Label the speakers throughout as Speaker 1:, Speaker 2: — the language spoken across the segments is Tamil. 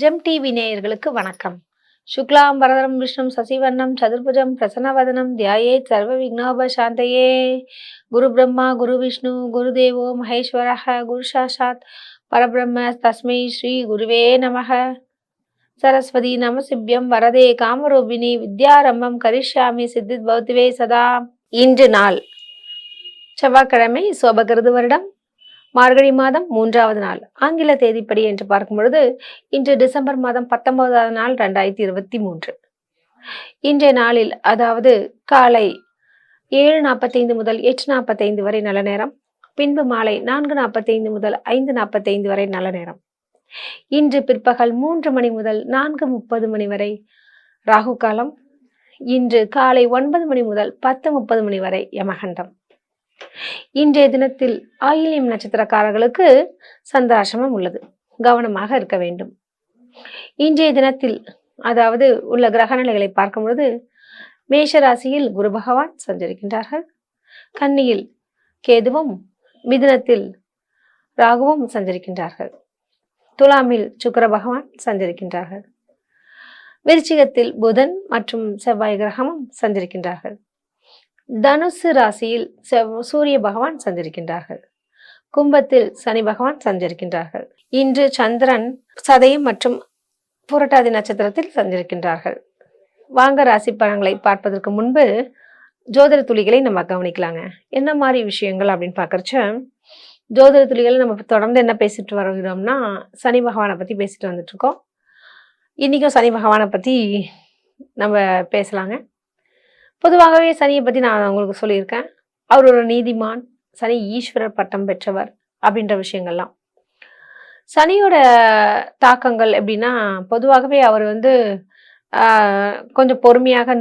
Speaker 1: ஜெம் டிவி நேயர்களுக்கு வணக்கம். சுக்லாம் வரதரம் விஷ்ணும் சசிவர்ணம் சதுர்புஜம் பிரசன்னவதனம் தியாயேத் சர்வ விக்னோபசாந்தயே. குரு பிரம்மா குரு விஷ்ணு குரு தேவோ மகேஸ்வரஹ குரு சாட்சாத் பரபிரம்ம தஸ்மை ஸ்ரீ குருவே நமக. சரஸ்வதி நமசிவ்யம் வரதே காமரூபிணி வித்யாரம்பம் கரிஷ்யாமி சித்தித் பௌத்திவே சதா. இன்று நாள் செவ்வாய்க்கிழமை, சோபகிருது வருடம் மார்கழி மாதம் 3வது நாள், ஆங்கில தேதிப்படி என்று பார்க்கும் பொழுது இன்று டிசம்பர் மாதம் 19வது நாள் 2023. இன்றைய நாளில், அதாவது காலை 7:45 முதல் 8:45 வரை நல்ல நேரம், பின்பு மாலை 4:45 முதல் 5:45 வரை நல்ல நேரம். இன்று பிற்பகல் 3 மணி முதல் 4:30 மணி வரை ராகு காலம். இன்று காலை 9 மணி முதல் 10:30 மணி வரை யமகண்டம். இன்றைய தினத்தில் ஆயில்யம் நட்சத்திரக்காரர்களுக்கு சந்திராசிரமம் உள்ளது, கவனமாக இருக்க வேண்டும். இன்றைய தினத்தில் அதாவது உள்ள கிரக நிலைகளை பார்க்கும் பொழுது மேஷ ராசியில் குரு பகவான் சஞ்சரிக்கின்றார்கள், கன்னியில் கேதுவும், மிதுனத்தில் ராகுவும் சஞ்சரிக்கின்றார்கள், துலாமில் சுக்கிர பகவான் சஞ்சரிக்கின்றார்கள், விருச்சிகத்தில் புதன் மற்றும் செவ்வாய் கிரகமும் சஞ்சரிக்கின்றார்கள், தனுசு ராசியில் சூரிய பகவான் சஞ்சரிக்கின்றார்கள், கும்பத்தில் சனி பகவான் சஞ்சரிக்கின்றார்கள். இன்று சந்திரன் சதயம் மற்றும் புரட்டாதி நட்சத்திரத்தில் சஞ்சரிக்கின்றார்கள். வாங்க ராசி பலன்களை பார்ப்பதற்கு முன்பு ஜோதிட துளிகளை நம்ம கவனிக்கலாங்க. என்ன மாதிரி விஷயங்கள் அப்படின்னு பார்க்கறச்ச, ஜோதிட துளிகளை நம்ம தொடர்ந்து என்ன பேசிட்டு வருகிறோம்னா, சனி பகவானை பத்தி பேசிட்டு வந்துட்டு இருக்கோம். இன்னைக்கும் சனி பகவானை பத்தி நம்ம பேசலாங்க. பொதுவாகவே சனியை பற்றி நான் உங்களுக்கு சொல்லியிருக்கேன். அவர் ஒரு நீதிமான், சனி ஈஸ்வரர் பட்டம் பெற்றவர் அப்படின்ற விஷயங்கள்லாம். சனியோட தாக்கங்கள் எப்படின்னா, பொதுவாகவே அவர் கொஞ்சம் பொறுமையாக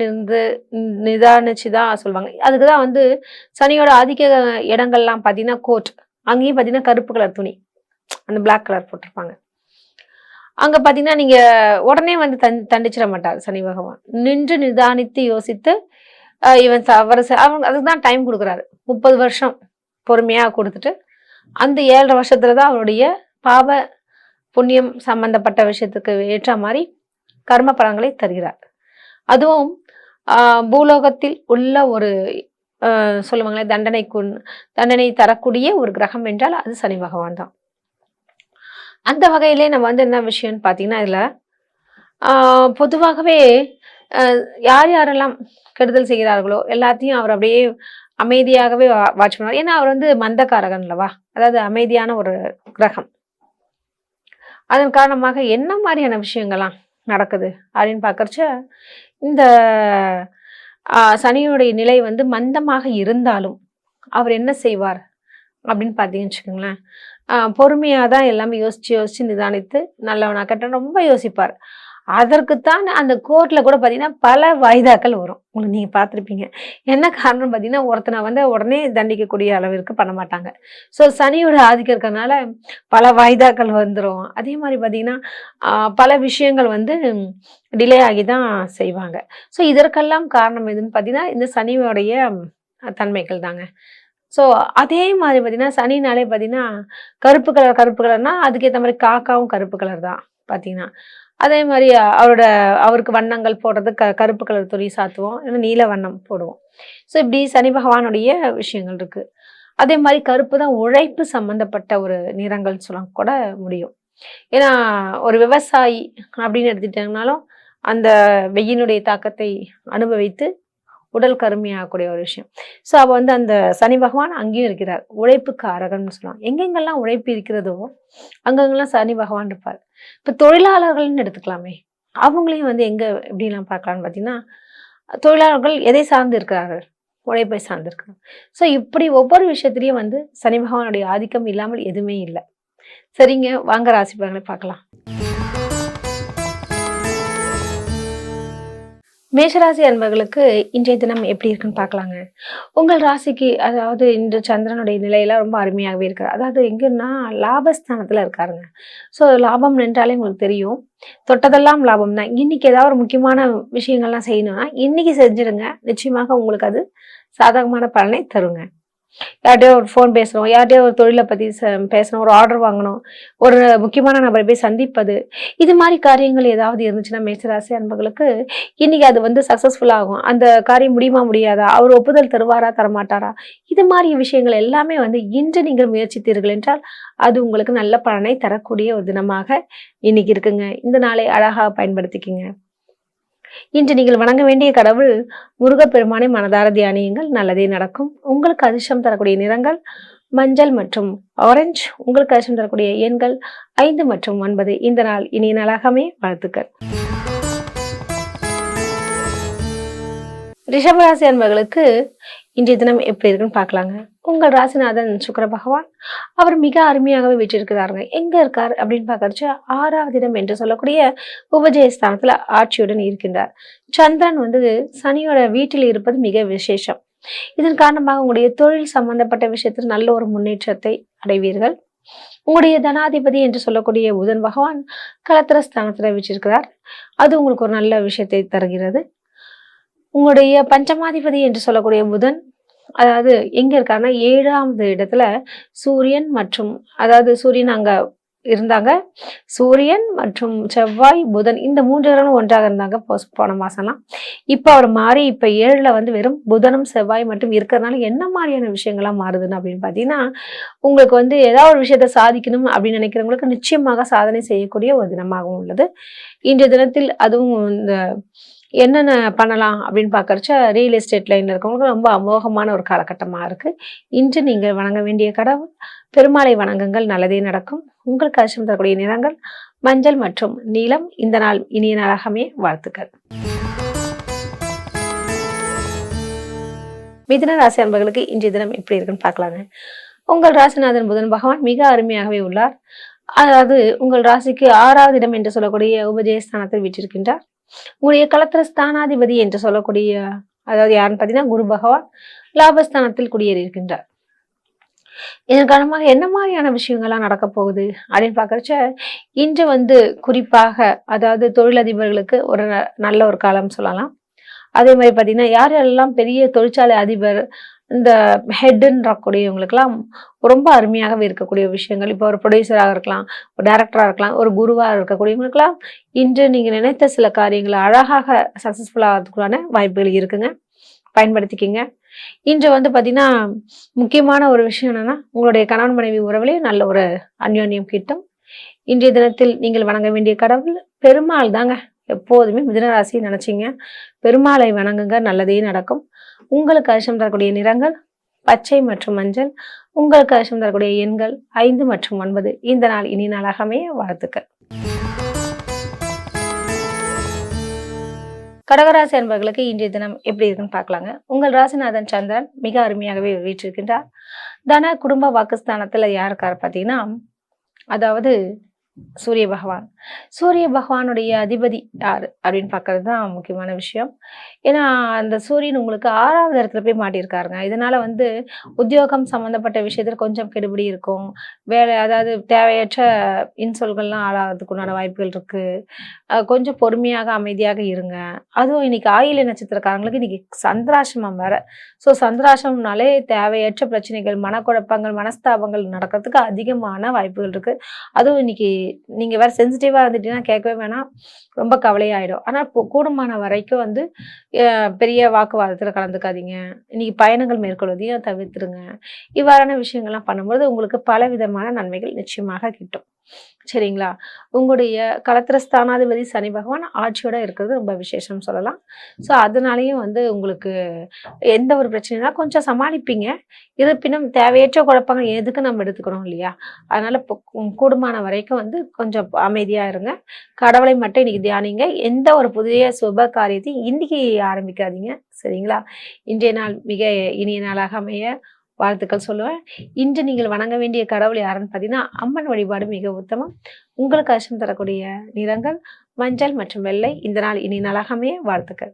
Speaker 1: நிதானிச்சு தான் சொல்லுவாங்க. அதுக்கு தான் சனியோட ஆதிக்க இடங்கள்லாம் பார்த்தீங்கன்னா கோர்ட், அங்கேயும் பார்த்தீங்கன்னா கருப்பு கலர் துணி, அந்த பிளாக் கலர் போட்டிருப்பாங்க. அங்கே பார்த்தீங்கன்னா நீங்கள் உடனே தண்டிச்சிட மாட்டார் சனி பகவான். நின்று நிதானித்து யோசித்து இவன் அவங்க அதுக்கு தான் டைம் கொடுக்குறாரு. 30 வருஷம் பொறுமையாக கொடுத்துட்டு அந்த 7.5 வருஷத்துல தான் அவருடைய பாவ புண்ணியம் சம்பந்தப்பட்ட விஷயத்துக்கு ஏற்ற மாதிரி கர்ம பலன்களை தருகிறார். அதுவும் பூலோகத்தில் உள்ள ஒரு சொல்லுவாங்களே தண்டனை தரக்கூடிய ஒரு கிரகம் என்றால் அது சனி பகவான் தான். அந்த வகையிலே நம்ம என்ன விஷயம்னு பார்த்தீங்கன்னா, இதில் பொதுவாகவே யார் யாரெல்லாம் கெடுதல் செய்கிறார்களோ எல்லாத்தையும் அவர் அப்படியே அமைதியாகவே வாட்ச் பண்ணுவார். ஏன்னா அவர் மந்தகாரகன் அல்லவா, அதாவது அமைதியான ஒரு கிரகம். அதன் காரணமாக என்ன மாதிரியான விஷயங்கள்லாம் நடக்குது அப்படின்னு பார்க்கறச்ச, இந்த சனியுடைய நிலை மந்தமாக இருந்தாலும் அவர் என்ன செய்வார் அப்படின்னு பார்த்தீங்கன்னு வச்சுக்கோங்களேன், பொறுமையாக தான் எல்லாமே யோசிச்சு நிதானித்து நல்லவனா கெட்டவன் ரொம்ப யோசிப்பார். அதற்குத்தான் அந்த கோர்ட்ல கூட பார்த்தீங்கன்னா பல வாய்தாக்கள் வரும். உங்களுக்கு நீங்கள் பார்த்துருப்பீங்க. என்ன காரணம் பார்த்தீங்கன்னா, ஒருத்தனை உடனே தண்டிக்கக்கூடிய அளவிற்கு பண்ண மாட்டாங்க. ஸோ சனியோட ஆதிக்கம் இருக்கிறதுனால பல வாய்தாக்கள் வந்துடும். அதே மாதிரி பார்த்தீங்கன்னா பல விஷயங்கள் டிலே ஆகி தான் செய்வாங்க. ஸோ இதற்கெல்லாம் காரணம் எதுன்னு பார்த்தீங்கன்னா இந்த சனியோடைய தன்மைகள் தாங்க. ஸோ அதே மாதிரி பார்த்தீங்கன்னா சனினாலே பார்த்தீங்கன்னா கருப்பு கலர்னா அதுக்கேற்ற மாதிரி காக்காவும் கருப்பு கலர் தான் பார்த்தீங்கன்னா. அதே மாதிரி அவருக்கு வண்ணங்கள் போடுறது கருப்பு கலர் துணி சாத்துவோம், இல்லைன்னா நீல வண்ணம் போடுவோம். ஸோ இப்படி சனி பகவானுடைய விஷயங்கள் இருக்கு. அதே மாதிரி கருப்பு தான் உழைப்பு சம்பந்தப்பட்ட ஒரு நிறங்கள் சொல்ல கூட முடியும். ஏன்னா ஒரு விவசாயி அப்படின்னு எடுத்துட்டாங்கனாலும் அந்த வெயிலுடைய தாக்கத்தை அனுபவித்து உடல் கருமையாகக்கூடிய ஒரு விஷயம். ஸோ அப்போ அந்த சனி பகவான் அங்கேயும் இருக்கிறார், உழைப்புக்கு அரகன்னு சொல்லுவாங்க. எங்கெங்கெல்லாம் உழைப்பு இருக்கிறதோ அங்கெங்கெல்லாம் சனி பகவான் இருப்பார். இப்போ தொழிலாளர்கள்னு எடுத்துக்கலாமே, அவங்களையும் எங்க எப்படிலாம் பார்க்கலான்னு பார்த்தீங்கன்னா, தொழிலாளர்கள் எதை சார்ந்து இருக்கிறார்கள், உழைப்பை சார்ந்து இருக்கிறாங்க. ஸோ இப்படி ஒவ்வொரு விஷயத்திலையும் சனி பகவானுடைய ஆதிக்கம் இல்லாமல் எதுவுமே இல்லை. சரிங்க, வாங்க ராசி பலன்களை பார்க்கலாம். மேஷராசி அன்பர்களுக்கு இன்றைய தினம் எப்படி இருக்குன்னு பார்க்கலாங்க. உங்கள் ராசிக்கு, அதாவது இன்று சந்திரனுடைய நிலையெல்லாம் ரொம்ப அருமையாகவே இருக்காரு. அதாவது எங்கன்னா லாபஸ்தானத்துல இருக்காருங்க. ஸோ லாபம் நின்றாலே உங்களுக்கு தெரியும், தொட்டதெல்லாம் லாபம் தான். இன்னைக்கு ஏதாவது ஒரு முக்கியமான விஷயங்கள்லாம் செய்யணும்னா இன்னைக்கு செஞ்சிடுங்க, நிச்சயமாக உங்களுக்கு அது சாதகமான பலனை தருங்க. யார்கிட்டயோ ஒரு ஃபோன் பேசுறோம், யார்கிட்டயோ ஒரு தொழிலை பத்தி பேசணும், ஒரு ஆர்டர் வாங்கணும், ஒரு முக்கியமான நபரை போய் சந்திப்பது, இது மாதிரி காரியங்கள் ஏதாவது இருந்துச்சுன்னா மேஷராசி அன்பர்களுக்கு இன்னைக்கு அது வந்து சக்சஸ்ஃபுல் ஆகும். அந்த காரியம் முடியுமா முடியாதா, அவர் ஒப்புதல் தருவாரா தரமாட்டாரா, இது மாதிரி விஷயங்கள் எல்லாமே வந்து இன்று நீங்கள் முயற்சித்தீர்கள் என்றால் அது உங்களுக்கு நல்ல பலனை தரக்கூடிய ஒரு தினமாக இன்னைக்கு இருக்குங்க. இந்த நாளை அழகாக பயன்படுத்திக்கிங்க. இன்று நீங்கள் வணங்க வேண்டிய கடவுள் முருகப்பெருமானை மனதார தியானியுங்கள், நல்லதே நடக்கும். உங்களுக்கு அதிர்ஷ்டம் தரக்கூடிய நிறங்கள் மஞ்சள் மற்றும் ஆரஞ்சு. உங்களுக்கு அதிர்ஷ்டம் தரக்கூடிய எண்கள் 5 மற்றும் 9. இந்த நாள் இனிய நாளாகவே வாழ்த்துக்கள். ரிஷபராசி அன்பர்களுக்கு இன்றைய தினம் எப்படி இருக்குன்னு பார்க்கலாங்க. உங்கள் ராசிநாதன் சுக்கிர பகவான் அவர் மிக அருமையாகவே வீற்றிருக்கிறாருங்க. எங்க இருக்கார் அப்படின்னு பார்க்கறச்சு 6வது இடம் என்று சொல்லக்கூடிய உபஜயஸ்தானத்துல ஆட்சியுடன் இருக்கின்றார். சந்திரன் வந்து சனியோட வீட்டில் இருப்பது மிக விசேஷம். இதன் காரணமாக உங்களுடைய தொழில் சம்பந்தப்பட்ட விஷயத்தில் நல்ல ஒரு முன்னேற்றத்தை அடைவீர்கள். உங்களுடைய தனாதிபதி என்று சொல்லக்கூடிய புதன் பகவான் களத்திரஸ்தானத்துல வீற்றிருக்கிறார். அது உங்களுக்கு ஒரு நல்ல விஷயத்தை தருகிறது. உங்களுடைய பஞ்சமாதிபதி என்று சொல்லக்கூடிய புதன் அதாவது எங்க இருக்காருன்னா 7வது இடத்துல சூரியன் மற்றும் அதாவது சூரியன் அங்க இருந்தாங்க. சூரியன் மற்றும் செவ்வாய் புதன் இந்த 3 கிரகங்களும் ஒன்றாக இருந்தாங்க போன மாசம்லாம். இப்ப அவர் மாறி இப்ப 7ல வந்து வெறும் புதனும் செவ்வாய் மட்டும் இருக்கிறதுனால என்ன மாதிரியான விஷயங்கள்லாம் மாறுதுன்னு அப்படின்னு பாத்தீங்கன்னா, உங்களுக்கு வந்து ஏதாவது ஒரு விஷயத்த சாதிக்கணும் அப்படின்னு நினைக்கிறவங்களுக்கு நிச்சயமாக சாதனை செய்யக்கூடிய ஒரு தினமாகவும் உள்ளது. இன்றைய தினத்தில் அதுவும் இந்த என்னென்ன பண்ணலாம் அப்படின்னு பார்க்கறச்ச ரியல் எஸ்டேட் லைன்ல இருக்கவங்களுக்கு ரொம்ப அமோகமான ஒரு காலகட்டமாக இருக்கு. இன்று நீங்கள் வணங்க வேண்டிய கடவுள் பெருமாளை வணங்குங்கள், நல்லதே நடக்கும். உங்களுக்கு அதிர்ஷ்டம் தரக்கூடிய நிறங்கள் மஞ்சள் மற்றும் நீலம். இந்த நாள் இனிய நாளாகவே வாழ்த்துக்கள். மிதுன ராசி அன்பர்களுக்கு இன்றைய தினம் எப்படி இருக்குன்னு பார்க்கலாங்க. உங்கள் ராசிநாதன் புதன் பகவான் மிக அருமையாகவே உள்ளார். அதாவது உங்கள் ராசிக்கு 6வது இடம் என்று சொல்லக்கூடிய உபஜயஸ்தானத்தில் வீற்றிருக்கின்றார். உங்களுடைய களத்திர ஸ்தானாதிபதி என்று சொல்லக்கூடிய அதாவது யாருன்னு பார்த்தீங்கன்னா குரு பகவான் லாபஸ்தானத்தில் குடியேறி இருக்கின்றார். இதன் காரணமாக என்ன மாதிரியான விஷயங்கள்லாம் நடக்க போகுது அப்படின்னு பார்க்கறச்ச இன்று வந்து குறிப்பாக அதாவது தொழிலதிபர்களுக்கு ஒரு நல்ல ஒரு காலம் சொல்லலாம். அதே மாதிரி பார்த்தீங்கன்னா யாரெல்லாம் பெரிய தொழிற்சாலை அதிபர் இந்த ஹெட்ன்றக்கூடியவங்களுக்கெல்லாம் ரொம்ப அருமையாகவே இருக்கக்கூடிய விஷயங்கள். இப்போ ஒரு ப்ரொடியூசராக இருக்கலாம், ஒரு டைரக்டராக இருக்கலாம், ஒரு குருவாக இருக்கக்கூடியவங்களுக்கெல்லாம் இன்று நீங்கள் நினைத்த சில காரியங்களை அழகாக சக்ஸஸ்ஃபுல்லாகிறதுக்குள்ளான வாய்ப்புகள் இருக்குங்க. பயன்படுத்திக்கிங்க. இன்று வந்து பார்த்தீங்கன்னா முக்கியமான ஒரு விஷயம் என்னன்னா உங்களுடைய கணவன் மனைவி உறவிலே நல்ல ஒரு அந்யோன்யம் கிட்டும். இன்றைய தினத்தில் நீங்கள் வணங்க வேண்டிய கடவுள் பெருமாள் தாங்க. எப்போதுமே மிதுனராசியை நினைச்சிங்க பெருமாளை வணங்குங்க, நல்லதே நடக்கும். உங்களுக்கு அதிர்ஷ்டம் தரக்கூடிய நிறங்கள் பச்சை மற்றும் மஞ்சள். உங்களுக்கு அதிர்ஷ்டம் தரக்கூடிய எண்கள் 5 மற்றும் 9. இந்த நாள் இனி நாளாகவே வாழ்த்துக்கள். கடகராசி அன்பர்களுக்கு இன்றைய தினம் எப்படி இருக்குன்னு பார்க்கலாங்க. உங்கள் ராசிநாதன் சந்திரன் மிக அருமையாகவே வீற்றிருக்கின்றார். தன குடும்ப வாக்குஸ்தானத்துல யார் இருக்கார் பார்த்தீங்கன்னா அதாவது சூரிய பகவான். சூரிய பகவானுடைய அதிபதி யாரு அப்படின்னு பார்க்கறது தான் முக்கியமான விஷயம். ஏன்னா அந்த சூரியன் உங்களுக்கு 6வது இடத்துல போய் மாட்டியிருக்காருங்க. இதனால வந்து உத்தியோகம் சம்பந்தப்பட்ட விஷயத்துல கொஞ்சம் கெடுபிடி இருக்கும். வேலை அதாவது தேவையற்ற இன்சொல்கள்லாம் ஆளாகிறதுக்குண்டான வாய்ப்புகள் இருக்கு. கொஞ்சம் பொறுமையாக அமைதியாக இருங்க. அதுவும் இன்னைக்கு ஆயில்ய நட்சத்திரக்காரங்களுக்கு இன்னைக்கு சந்திராசிரமம் வேற. ஸோ சந்திராசிரமம்னாலே தேவையற்ற பிரச்சனைகள், மனக்குழப்பங்கள், மனஸ்தாபங்கள் நடக்கிறதுக்கு அதிகமான வாய்ப்புகள் இருக்கு. அதுவும் இன்னைக்கு நீங்க வேற சென்சிட்டிவா இருந்துட்டீங்கன்னா கேட்கவே வேணாம், ரொம்ப கவலையாயிடும். ஆனா கூடுமான வரைக்கும் வந்து பெரிய வாக்குவாதத்துல கலந்துக்காதீங்க. இன்னைக்கு பயணங்கள் மேற்கொள்வதையும் தவிர்த்துருங்க. இவ்வாறான விஷயங்கள்லாம் பண்ணும்போது உங்களுக்கு பல விதமான நன்மைகள் நிச்சயமாக கிட்டும். சரிங்களா? உங்களுடைய களத்திர ஸ்தானாதிபதி சனி பகவான் ஆட்சியோட இருக்கிறது ரொம்ப விசேஷம் சொல்லலாம். ஸோ அதனாலேயும் வந்து உங்களுக்கு எந்த ஒரு பிரச்சனைனா கொஞ்சம் சமாளிப்பீங்க. இருப்பினும் தேவையற்ற குழப்பங்கள் எதுக்கு நம்ம எடுத்துக்கிறோம் இல்லையா? அதனால கூடுமான வரைக்கும் வந்து கொஞ்சம் அமைதியா இருங்க. கடவுளை மட்டும் இன்னைக்கு தியானிங்க. எந்த ஒரு புதிய சுப காரியத்தையும் இன்னைக்கு ஆரம்பிக்காதீங்க. சரிங்களா? இன்றைய நாள் மிக இனிய நாளாக அமைய வாழ்த்துக்கள் சொல்லுவேன். இன்று நீங்கள் வணங்க வேண்டிய கடவுள் யாருன்னு பார்த்தீங்கன்னா அம்மன் வழிபாடு மிக உத்தமம். உங்களுக்கு அதிர்ஷ்டம் தரக்கூடிய நிறங்கள் மஞ்சள் மற்றும் வெள்ளை. இந்த நாள் இனி நாளாகவே வாழ்த்துக்கள்.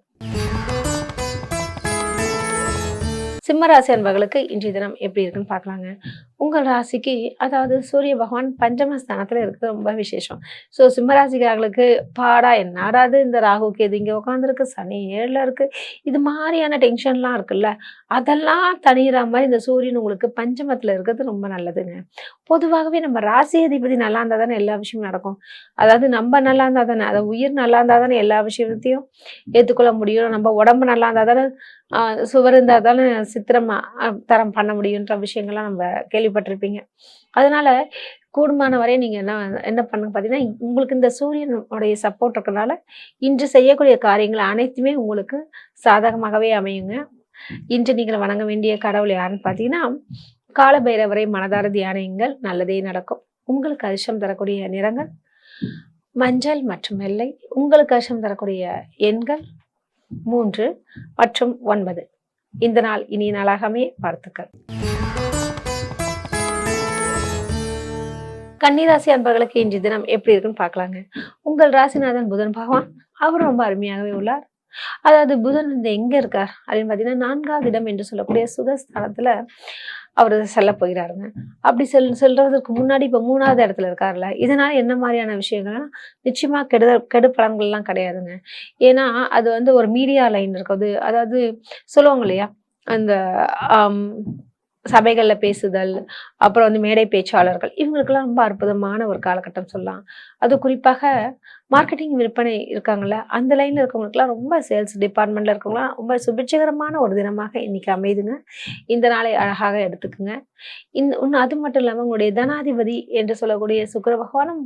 Speaker 1: சிம்மராசி அன்பர்களுக்கு இன்றைய தினம் எப்படி இருக்குன்னு பார்க்கலாங்க. உங்கள் ராசிக்கு அதாவது சூரிய பகவான் பஞ்சமஸ்தானத்துல இருக்கிறது ரொம்ப விசேஷம். ஸோ சிம்மராசிக்காரர்களுக்கு பாடா என்னடா இது இந்த ராகு கேது இங்க உட்காந்துருக்கு, சனி 7ல இருக்கு, இது மாதிரியான டென்ஷன்லாம் இருக்குல்ல, அதெல்லாம் தணிகிற மாதிரி இந்த சூரியன் உங்களுக்கு பஞ்சமத்துல இருக்கிறது ரொம்ப நல்லதுங்க. பொதுவாகவே நம்ம ராசி அதிபதி நல்லா இருந்தா தானே எல்லா விஷயமும் நடக்கும். அதாவது நம்ம நல்லா இருந்தா தானே, அதாவது உயிர் நல்லா இருந்தா தானே எல்லா விஷயத்தையும் ஏற்றுக்கொள்ள முடியும். நம்ம உடம்பு நல்லா இருந்தா தானே சுவர் இருந்தால் தானே சித்திரம் தரம் பண்ண முடியுன்ற விஷயங்கள்லாம் நம்ம கேள்விப்பட்டிருப்பீங்க. அதனால கூடுமான வரை நீங்க என்ன என்ன பண்ணுங்க பார்த்தீங்கன்னா, உங்களுக்கு இந்த சூரியனுடைய சப்போர்ட் இருக்கனால இன்று செய்யக்கூடிய காரியங்கள் அனைத்துமே உங்களுக்கு சாதகமாகவே அமையுங்க. இன்று நீங்கள் வணங்க வேண்டிய கடவுள் யாருன்னு பார்த்தீங்கன்னா, காலபைரவரை மனதார தியானியுங்கள், நல்லதே நடக்கும். உங்களுக்கு அதிர்ஷ்டம் தரக்கூடிய நிறங்கள் மஞ்சள் மற்றும் வெள்ளை. உங்களுக்கு அதிர்ஷ்டம் தரக்கூடிய எண்கள் 3 மற்றும் 9. இந்த நாள் இனிய நாளாகவே வாழ்த்துக்கள். கன்னிராசி அன்பர்களுக்கு இன்றைய தினம் எப்படி இருக்குன்னு பார்க்கலாங்க. உங்கள் ராசிநாதன் புதன் பகவான் அவர் ரொம்ப அருமையாகவே உள்ளார். அதாவது புதன் வந்து எங்க இருக்கார் அப்படின்னு பார்த்தீங்கன்னா 4வது இடம் என்று சொல்லக்கூடிய சுகஸ்தானத்துல அவர் செல்ல போகிறாருங்க. அப்படி செல்றதுக்கு முன்னாடி இப்ப 3வது இடத்துல இருக்காருல்ல, இதனால என்ன மாதிரியான விஷயங்கள்னா நிச்சயமா கெடு பலன்கள்லாம் கிடையாதுங்க. ஏன்னா அது வந்து ஒரு மீடியா லைன் இருக்குது. அதாவது சொல்லுவாங்க இல்லையா, அந்த சபைகள்ல பேசுதல், அப்புறம் வந்து மேடை பேச்சாளர்கள், இவங்களுக்கெல்லாம் ரொம்ப அற்புதமான ஒரு காலகட்டம் சொல்லலாம். அது குறிப்பாக மார்க்கெட்டிங் விற்பனை இருக்காங்கல்ல, அந்த லைன்ல இருக்கவங்களுக்குலாம் ரொம்ப சேல்ஸ் டிபார்ட்மெண்ட்ல இருக்கவங்களாம் ரொம்ப சுபிட்சகரமான ஒரு தினமாக இன்னைக்கு அமையுதுங்க. இந்த நாளை அழகாக எடுத்துக்குங்க. இன்னும் அது மட்டும் இல்லாம உங்களுடைய தனாதிபதி என்று சொல்லக்கூடிய சுக்கிர பகவானும்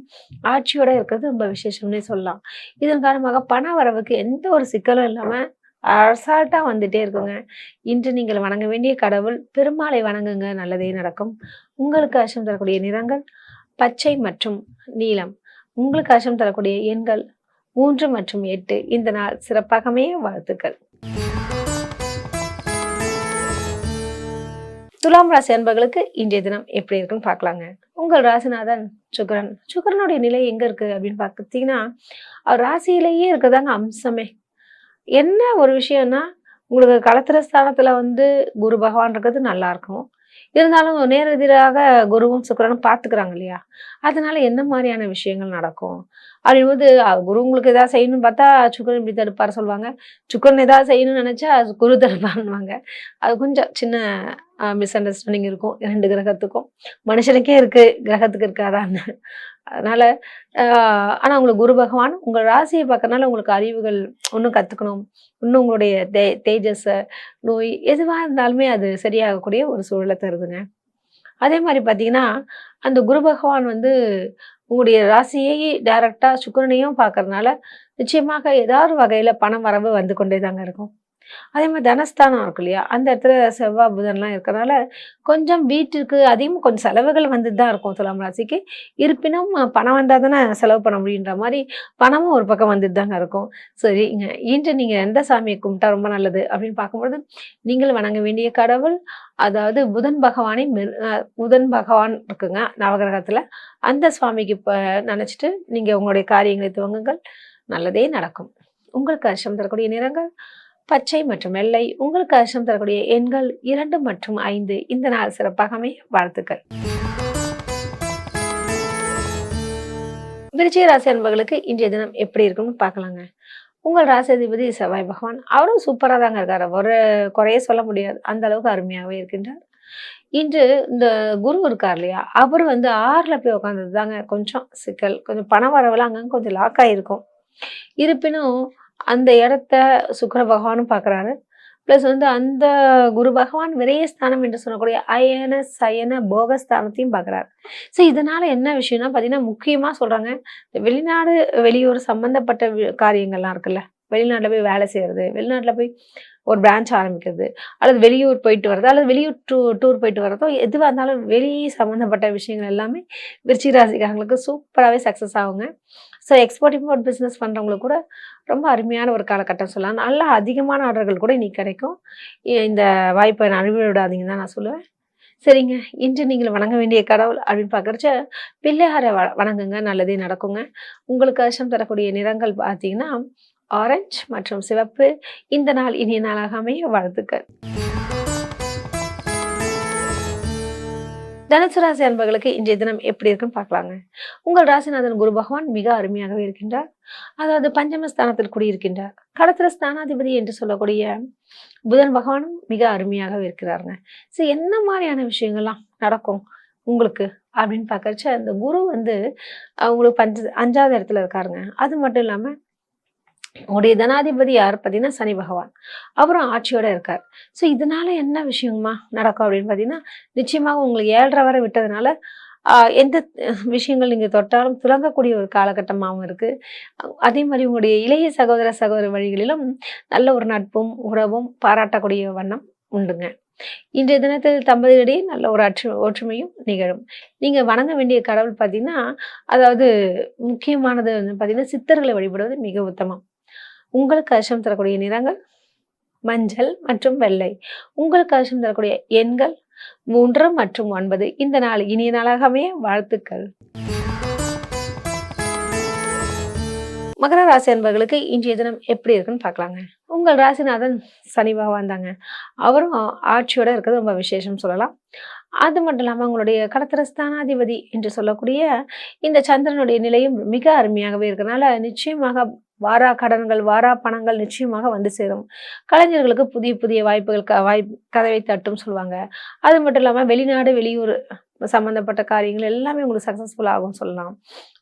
Speaker 1: ஆட்சியோட இருக்கிறது ரொம்ப விசேஷம்னே சொல்லலாம். இதன் காரணமாக பண வரவுக்கு எந்த ஒரு சிக்கலும் இல்லாம அசால்ட்டா வந்துட்டே இருக்குங்க. இன்று நீங்கள் வணங்க வேண்டிய கடவுள் பெருமாளை வணங்குங்க, நல்லதே நடக்கும். உங்களுக்கு அதிர்ஷ்டம் தரக்கூடிய நிறங்கள் பச்சை மற்றும் நீலம். உங்களுக்கு அதிர்ஷ்டம் தரக்கூடிய எண்கள் 3 மற்றும் 8. இந்த நாள் சிறப்பாகவே வாழ்த்துக்கள். துலாம் ராசி அன்பர்களுக்கு இன்றைய தினம் எப்படி இருக்குன்னு பார்க்கலாங்க. உங்கள் ராசிநாதன் சுக்கிரன். சுக்கிரனுடைய நிலை எங்க இருக்கு அப்படின்னு பார்த்தீங்கன்னா, அவர் ராசியிலேயே இருக்கிறதாங்க அம்சமே. என்ன ஒரு விஷயம்னா, உங்களுக்கு களத்திர ஸ்தானத்துல வந்து குரு பகவான் இருக்கிறது நல்லா இருக்கும். இருந்தாலும் நேரெதிராக குருவும் சுக்கிரனும் பார்த்துக்கிறாங்க இல்லையா? அதனால என்ன மாதிரியான விஷயங்கள் நடக்கும்? அப்படிங்கும்போது குரு உங்களுக்கு ஏதாவது செய்யணும்னு பார்த்தா சுக்கிரன் இப்படி தடுப்பார் சொல்லுவாங்க. சுக்கிரன் ஏதாவது செய்யணும்னு நினைச்சா குரு தடுப்பாருன்னுவாங்க. அது கொஞ்சம் சின்ன மிஸ் அண்டர்ஸ்டாண்டிங் இருக்கும் 2 கிரகத்துக்கும். மனுஷனுக்கே இருக்கு, கிரகத்துக்கு இருக்காதான்னு. அதனால ஆனா உங்களுக்கு குரு பகவான் உங்க ராசியை பார்க்கறனால உங்களுக்கு அறிவுகள் இன்னும் கத்துக்கணும், இன்னும் உங்களுடைய தேஜஸ, நோய் எதுவா இருந்தாலுமே அது சரியாகக்கூடிய ஒரு சூழலை தருதுங்க. அதே மாதிரி பார்த்தீங்கன்னா, அந்த குரு பகவான் வந்து உங்களுடைய ராசியை டைரக்டா சுக்கிரனையும் பார்க்கறனால நிச்சயமாக ஏதாவது வகையில பணம் வரவு வந்து கொண்டே தாங்க இருக்கும். அதே மாதிரி தனஸ்தானம் இருக்கு இல்லையா, அந்த இடத்துல செவ்வாய் புதன்லாம் இருக்கறனால கொஞ்சம் வீட்டிற்கு அதிகமா கொஞ்சம் செலவுகள் வந்துட்டு தான் இருக்கும் துலாம் ராசிக்கு. இருப்பினும் பணம் வந்தா தானே செலவு பண்ண முடியுன்ற மாரி பணமும் ஒரு பக்கம் வந்துட்டு தாங்க இருக்கும். சரிங்க, இன்று நீங்க எந்த சாமியை கும்பிட்டா ரொம்ப நல்லது அப்படின்னு பார்க்கும்பொழுது, நீங்கள் வணங்க வேண்டிய கடவுள் அதாவது புதன் பகவானை புதன் பகவான் இருக்குங்க நவகிரகத்துல. அந்த சுவாமிக்கு நினைச்சிட்டு நீங்க உங்களுடைய காரியங்களை துவங்குங்கள், நல்லதே நடக்கும். உங்களுக்கு அதிர்ஷ்டம் தரக்கூடிய நிறங்கள் பச்சை மற்றும் வெள்ளை. உங்களுக்கு அதிர்ஷ்டம் தரக்கூடிய எண்கள் 2 மற்றும் 5. இந்த நாள் சிறப்பாக அமைய வாழ்த்துக்கள். விருச்சிக ராசி அன்பர்களுக்கு இன்றைய தினம் எப்படி இருக்குன்னு பார்க்கலாங்க. உங்கள் ராசியாதிபதி செவ்வாய் பகவான் அவரும் சூப்பரா தாங்க இருக்காரு. ஒரு குறையே சொல்ல முடியாது, அந்த அளவுக்கு அருமையாகவே இருக்கின்றார். இன்று இந்த குரு இருக்கார் இல்லையா, அவர் வந்து 6ல போய் உட்கார்ந்தது தாங்க கொஞ்சம் சிக்கல். கொஞ்சம் பண வரவெல்லாம் அங்கங்க கொஞ்சம் லாக் ஆயிருக்கும். இருப்பினும் அந்த இடத்த சுக்கிர பகவானும் பார்க்குறாரு. ப்ளஸ் வந்து அந்த குரு பகவான் விரயஸ்தானம் என்று சொல்லக்கூடிய அயன சயன போகஸ்தானத்தையும் பார்க்குறாரு. ஸோ இதனால என்ன விஷயம்னா பார்த்தீங்கன்னா, முக்கியமா சொல்றாங்க, வெளிநாடு வெளியூர் சம்பந்தப்பட்ட காரியங்கள்லாம் இருக்குல்ல, வெளிநாட்டில் போய் வேலை செய்யறது, வெளிநாட்டில் போய் ஒரு பிரான்ச் ஆரம்பிக்கிறது, அல்லது வெளியூர் போயிட்டு வர்றது, அல்லது வெளியூர் டூர் போயிட்டு வர்றதோ, எதுவாக இருந்தாலும் வெளி சம்மந்தப்பட்ட விஷயங்கள் எல்லாமே விருச்சிக ராசிக்காரங்களுக்கு சூப்பராகவே சக்ஸஸ் ஆகுங்க. ஸோ எக்ஸ்போர்ட் இம்போர்ட் பிஸ்னஸ் பண்ணுறவங்களுக்கு கூட ரொம்ப அருமையான ஒரு காலகட்டம் சொல்லலாம். நல்ல அதிகமான ஆர்டர்கள் கூட இன்னைக்கு கிடைக்கும். இந்த வாய்ப்பை நழுவி விடாதீங்கன்னு தான் நான் சொல்லுவேன். சரிங்க, இன்று நீங்கள் வணங்க வேண்டிய கடவுள் அப்படின்னு பார்க்குறச்ச பிள்ளையாரை வணங்குங்க, நல்லதே நடக்குங்க. உங்களுக்கு அதிர்ஷ்டம் தரக்கூடிய நிறங்கள் பார்த்தீங்கன்னா ஆரஞ்சு மற்றும் சிவப்பு. இந்த நாள் இனிய நாளாக அமைய வாழ்த்துக்கள். தனுசு ராசி அன்பர்களுக்கு இன்றைய தினம் எப்படி இருக்குன்னு பார்க்கலாங்க. உங்கள் ராசிநாதன் குரு பகவான் மிக அருமையாகவே இருக்கின்றார். அதாவது பஞ்சமஸ்தானத்தில் கூடியிருக்கின்றார். களத்திர ஸ்தானாதிபதி என்று சொல்லக்கூடிய புதன் பகவானும் மிக அருமையாகவே இருக்கிறாருங்க. சரி, என்ன மாதிரியான விஷயங்கள்லாம் நடக்கும் உங்களுக்கு அப்படின்னு பார்க்கறச்ச, அந்த குரு வந்து உங்களுக்கு 5வது இடத்துல இருக்காருங்க. அது மட்டும் இல்லாம உங்களுடைய தனாதிபதி யார் பார்த்தீங்கன்னா சனி பகவான். அவரும் ஆட்சியோட இருக்கார். ஸோ இதனால என்ன விஷயமா நடக்கும் அப்படின்னு பார்த்தீங்கன்னா, நிச்சயமாக உங்களுக்கு 7.5 வரை விட்டதுனால எந்த விஷயங்கள் நீங்க தொட்டாலும் துலங்கக்கூடிய ஒரு காலகட்டமாகவும் இருக்கு. அதே மாதிரி உங்களுடைய இளைய சகோதர சகோதரி வழிகளிலும் நல்ல ஒரு நட்பும் உறவும் பாராட்டக்கூடிய வண்ணம் உண்டுங்க. இன்றைய தினத்தில் தம்பதியிடையே நல்ல ஒரு ஒற்றுமையும் நிகழும். நீங்க வணங்க வேண்டிய கடவுள் பார்த்தீங்கன்னா, அதாவது முக்கியமானது வந்து பார்த்தீங்கன்னா, சித்தர்களை வழிபடுவது மிக உத்தமம். உங்களுக்கு அதிர்ஷ்டம் தரக்கூடிய நிறங்கள் மஞ்சள் மற்றும் வெள்ளை. உங்களுக்கு அதிர்ஷ்டம் தரக்கூடிய எண்கள் 3 மற்றும் 9. இந்த நாள் இனிய நாளாக அமைய வாழ்த்துக்கள். மகர ராசி அன்பர்களுக்கு இன்றைய தினம் எப்படி இருக்குன்னு பார்க்கலாங்க. உங்கள் ராசிநாதன் சனி பகவான் தாங்க. அவரும் ஆட்சியோட இருக்கிறது ரொம்ப விசேஷம் சொல்லலாம். அது மட்டும் இல்லாமல் உங்களுடைய கடத்திர ஸ்தானாதிபதி என்று சொல்லக்கூடிய இந்த சந்திரனுடைய நிலையும் மிக அருமையாகவே இருக்கிறனால நிச்சயமாக வாரா கடன்கள் வாரா பணங்கள் நிச்சயமாக வந்து சேரும். கலைஞர்களுக்கு புதிய புதிய வாய்ப்புகள் கதவை தட்டும் சொல்லுவாங்க. அது மட்டும் இல்லாமல் வெளிநாடு வெளியூர் சம்பந்தப்பட்ட காரியங்கள் எல்லாமே உங்களுக்கு சக்ஸஸ்ஃபுல் ஆகும் சொல்லலாம்.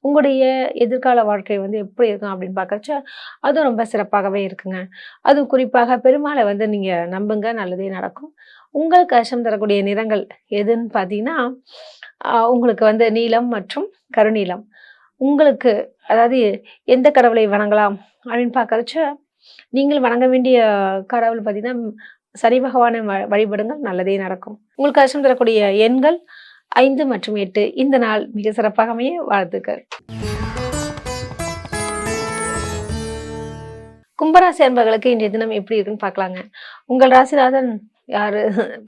Speaker 1: உங்களுடைய எதிர்கால வாழ்க்கை வந்து எப்படி இருக்கும் அப்படின்னு பார்க்கறச்ச அதுவும் ரொம்ப சிறப்பாகவே இருக்குங்க. அதுவும் குறிப்பாக பெருமாளை வந்து நீங்க நம்புங்க, நல்லதே நடக்கும். உங்களுக்கு அதிர்ஷ்டம் தரக்கூடிய நிறங்கள் எதுன்னு பார்த்தீங்கன்னா, உங்களுக்கு வந்து நீலம் மற்றும் கருநீலம். உங்களுக்கு அதாவது எந்த கடவுளை வணங்கலாம் அப்படின்னு பார்க்கறச்ச, நீங்கள் வணங்க வேண்டிய கடவுள் பார்த்தீங்கன்னா, சனி பகவானை வழிபடுங்கள், நல்லதே நடக்கும். உங்களுக்கு அதிர்ஷ்டம் தரக்கூடிய எண்கள் 5 மற்றும் 8. இந்த நாள் மிக சிறப்பாக அமைய வாழ்த்துக்கள். கும்பராசி அன்பர்களுக்கு இன்றைய தினம் எப்படி இருக்குன்னு பார்க்கலாங்க. உங்கள் ராசிநாதன் யாரு?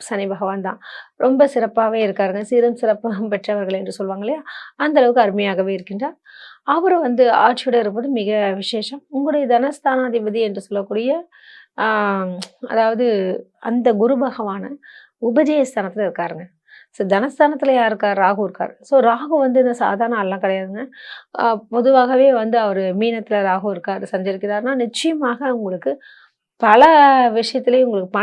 Speaker 1: சனி பகவான் தான். ரொம்ப சிறப்பாகவே இருக்காருங்க. சீரும் சிறப்பும் பெற்றவர்கள் என்று சொல்லுவாங்க இல்லையா, அந்த அளவுக்கு அருமையாகவே இருக்கின்றார். அவரும் வந்து ஆட்சியோட இருப்பது மிக விசேஷம். உங்களுடைய தனஸ்தானாதிபதி என்று சொல்லக்கூடிய அதாவது அந்த குரு பகவான உபஜயஸ்தானத்துல இருக்காருங்க. ஸோ தனஸ்தானத்துல யார் இருக்கார்? ராகு இருக்கார். ஸோ ராகு வந்து இந்த சாதாரண ஆள்லாம் கிடையாதுங்க. பொதுவாகவே வந்து அவர் மீனத்துல ராகு இருக்கார் சஞ்சரிக்கிறாருன்னா நிச்சயமாக உங்களுக்கு பல விஷயத்திலேயே உங்களுக்கு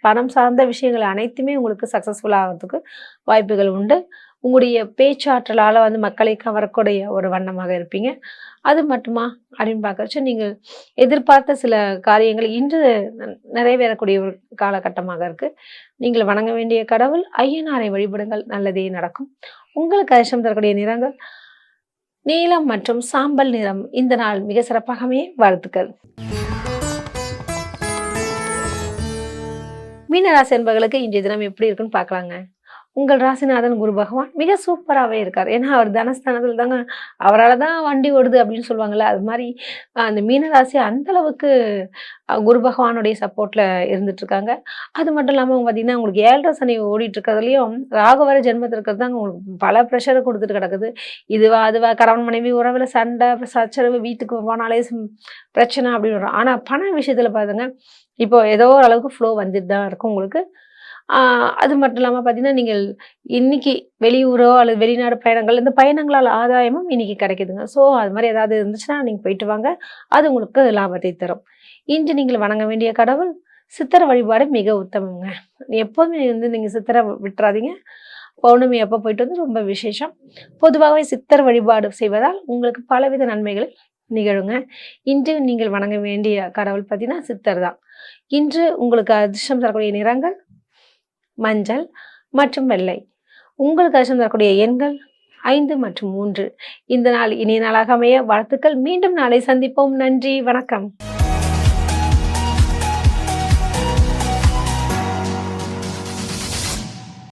Speaker 1: பணம் சார்ந்த விஷயங்கள் அனைத்துமே உங்களுக்கு சக்ஸஸ்ஃபுல் ஆகிறதுக்கு வாய்ப்புகள் உண்டு. உங்களுடைய பேச்சாற்றலால் வந்து மக்களை கவரக்கூடிய ஒரு வண்ணமாக இருப்பீங்க. அது மட்டுமா அப்படின்னு பார்க்கறச்ச, நீங்கள் எதிர்பார்த்த சில காரியங்கள் இன்று நிறைவேறக்கூடிய ஒரு காலகட்டமாக இருக்கு. நீங்கள் வணங்க வேண்டிய கடவுள் ஐயனாரை வழிபடுங்கள், நல்லதே நடக்கும். உங்களுக்கு அதிர்ஷ்டம் தரக்கூடிய நிறங்கள் நீலம் மற்றும் சாம்பல் நிறம். இந்த நாள் மிக சிறப்பாகவே வாழ்த்துக்கள். மீனராசி என்பவர்களுக்கு இன்றைய தினம் எப்படி இருக்குன்னு பார்க்கலாங்க. உங்கள் ராசிநாதன் குரு பகவான் மிக சூப்பராகவே இருக்கார். ஏன்னா அவர் தனஸ்தானத்தில் தாங்க, அவரால் தான் வண்டி ஓடுது அப்படின்னு சொல்லுவாங்கல்ல, அது மாதிரி அந்த மீனராசி அந்த அளவுக்கு குரு பகவானுடைய சப்போர்ட்ல இருந்துட்டு இருக்காங்க. அது மட்டும் இல்லாமல் அவங்க பார்த்தீங்கன்னா உங்களுக்கு 7.5 சனி ஓடிட்டு இருக்கிறதுலையும் ராகு வர ஜென்மத்தில் இருக்கிறது தாங்க உங்களுக்கு பல ப்ரெஷரை கொடுத்துட்டு கிடக்குது. இதுவா அதுவா கணவன் மனைவி உறவில் சண்டை சச்சரவு, வீட்டுக்கு போனாலே பிரச்சனை அப்படின்னு வரும். ஆனால் பண விஷயத்தில் பாருங்க, இப்போ ஏதோ ஒரு அளவுக்கு ஃப்ளோ வந்துட்டு தான் இருக்கும் உங்களுக்கு. அது மட்டும் இல்லாமல் பார்த்தீங்கன்னா, நீங்கள் இன்னைக்கு வெளியூரோ அல்லது வெளிநாடு பயணங்கள், இந்த பயணங்களால் ஆதாயமும் இன்னைக்கு கிடைக்குதுங்க. ஸோ அது மாதிரி ஏதாவது இருந்துச்சுன்னா நீங்கள் போயிட்டு வாங்க, அது உங்களுக்கு லாபத்தை தரும். இன்று நீங்கள் வணங்க வேண்டிய கடவுள் சித்தர் வழிபாடு மிக உத்தமங்க. எப்போதுமே வந்து நீங்கள் சித்தரை விட்டுறாதீங்க. பௌர்ணமி அப்போ போயிட்டு வந்து ரொம்ப விசேஷம். பொதுவாகவே சித்தர் வழிபாடு செய்வதால் உங்களுக்கு பலவித நன்மைகள் நிகழுங்க. இன்று நீங்கள் வணங்க வேண்டிய கடவுள் பார்த்தீங்கன்னா சித்தர் தான். இன்று உங்களுக்கு அதிர்ஷ்டம் தரக்கூடிய நிறங்கள் மஞ்சள் மற்றும் வெள்ளை. உங்களுக்கு அதிர்ஷ்டம் தரக்கூடிய எண்கள் 5 மற்றும் 3. இந்த நாள் இனிய நாளாக அமைய வாழ்த்துக்கள். மீண்டும் நாளை சந்திப்போம். நன்றி, வணக்கம்.